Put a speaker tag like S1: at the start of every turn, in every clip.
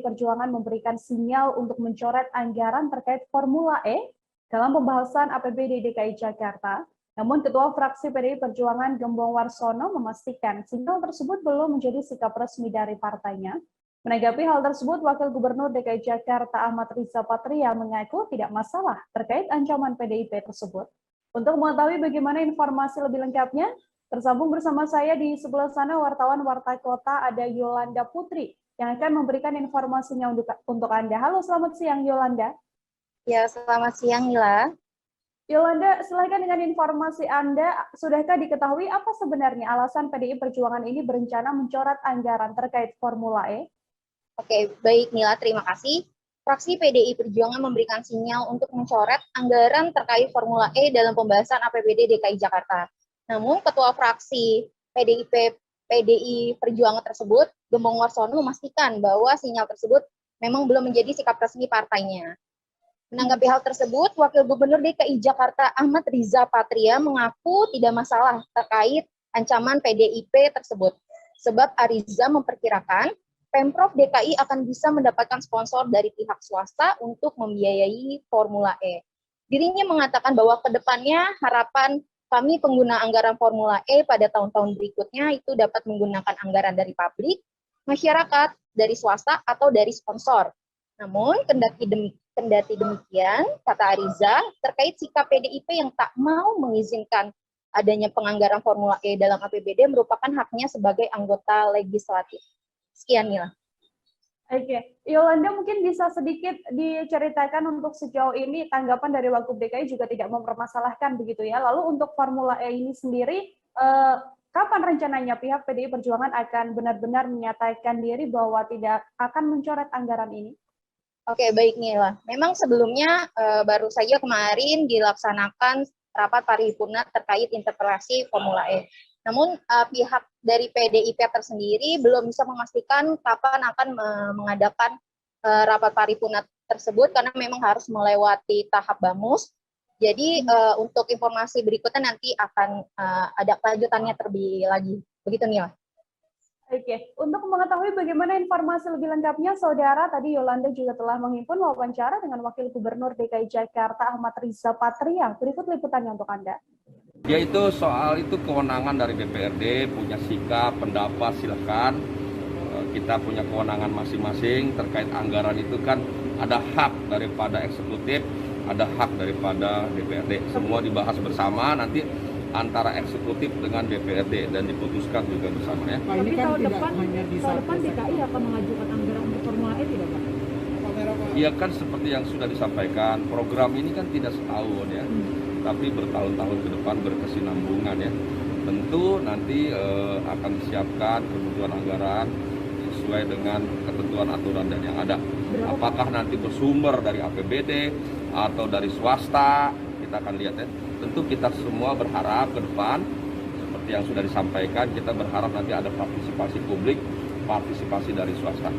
S1: Perjuangan memberikan sinyal untuk mencoret anggaran terkait Formula E dalam pembahasan APBD DKI Jakarta. Namun Ketua Fraksi PDI Perjuangan Gembong Warsono memastikan sinyal tersebut belum menjadi sikap resmi dari partainya. Menanggapi hal tersebut, Wakil Gubernur DKI Jakarta Ahmad Riza Patria mengaku tidak masalah terkait ancaman PDIP tersebut. Untuk mengetahui bagaimana informasi lebih lengkapnya, tersambung bersama saya di sebelah sana wartawan Warta Kota ada Yolanda Putri yang akan memberikan informasinya untuk Anda. Halo, selamat siang Yolanda.
S2: Ya, selamat siang Nila.
S1: Yolanda, silakan dengan informasi Anda. Sudahkah diketahui apa sebenarnya alasan PDI Perjuangan ini berencana mencoret anggaran terkait Formula E?
S2: Oke, baik Nila, terima kasih. Fraksi PDI Perjuangan memberikan sinyal untuk mencoret anggaran terkait Formula E dalam pembahasan APBD DKI Jakarta. Namun, Ketua Fraksi PDI Perjuangan tersebut, Gembong Warsono, memastikan bahwa sinyal tersebut memang belum menjadi sikap resmi partainya. Menanggapi hal tersebut, Wakil Gubernur DKI Jakarta Ahmad Riza Patria mengaku tidak masalah terkait ancaman PDIP tersebut. Sebab Ariza memperkirakan Pemprov DKI akan bisa mendapatkan sponsor dari pihak swasta untuk membiayai Formula E. Dirinya mengatakan bahwa ke depannya harapan kami pengguna anggaran Formula E pada tahun-tahun berikutnya itu dapat menggunakan anggaran dari publik, masyarakat, dari swasta, atau dari sponsor. Namun, kendati demikian, kata Ariza, terkait sikap PDIP yang tak mau mengizinkan adanya penganggaran Formula E dalam APBD merupakan haknya sebagai anggota legislatif. Sekian, Nila.
S1: Oke, Yolanda mungkin bisa sedikit diceritakan untuk sejauh ini tanggapan dari Wagub DKI juga tidak mempermasalahkan begitu ya. Lalu untuk Formula E ini sendiri, kapan rencananya pihak PDI Perjuangan akan benar-benar menyatakan diri bahwa tidak akan mencoret anggaran ini?
S2: Oke, baik Nila. Memang sebelumnya baru saja kemarin dilaksanakan rapat paripurna terkait interpelasi Formula E. Namun pihak dari PDIP tersendiri belum bisa memastikan kapan akan mengadakan rapat paripurna tersebut karena memang harus melewati tahap BAMUS. Jadi untuk informasi berikutnya nanti akan ada kelanjutannya terlebih lagi. Begitu Nila.
S1: Oke, untuk mengetahui bagaimana informasi lebih lengkapnya, Saudara, tadi Yolanda juga telah menghimpun wawancara dengan Wakil Gubernur DKI Jakarta Ahmad Riza Patria. Berikut liputannya untuk Anda.
S3: Yaitu soal itu kewenangan dari DPRD, punya sikap, pendapat, silakan. Kita punya kewenangan masing-masing terkait anggaran itu kan ada hak daripada eksekutif, ada hak daripada DPRD. Semua dibahas bersama nanti antara eksekutif dengan DPRD dan diputuskan juga bersama ya.
S4: Pak, ini kan tidak hanya di
S5: tahun depan DKI akan mengajukan anggaran untuk Formula E tidak Pak?
S3: Iya kan seperti yang sudah disampaikan, program ini kan tidak setahun ya, tapi bertahun-tahun ke depan berkesinambungan ya. Tentu nanti akan disiapkan kebutuhan anggaran sesuai dengan ketentuan aturan dan yang ada. Apakah nanti bersumber dari APBD atau dari swasta, kita akan lihat ya. Tentu kita semua berharap ke depan, seperti yang sudah disampaikan, kita berharap nanti ada partisipasi publik, partisipasi dari swasta.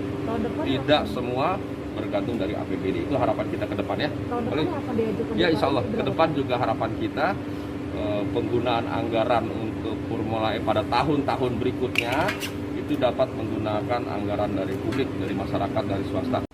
S3: Tidak semua bergantung dari APBD, itu harapan kita ke depan ya. Ya insya Allah, ke depan juga harapan kita penggunaan anggaran untuk Formula E pada tahun-tahun berikutnya itu dapat menggunakan anggaran dari publik, dari masyarakat, dari swasta.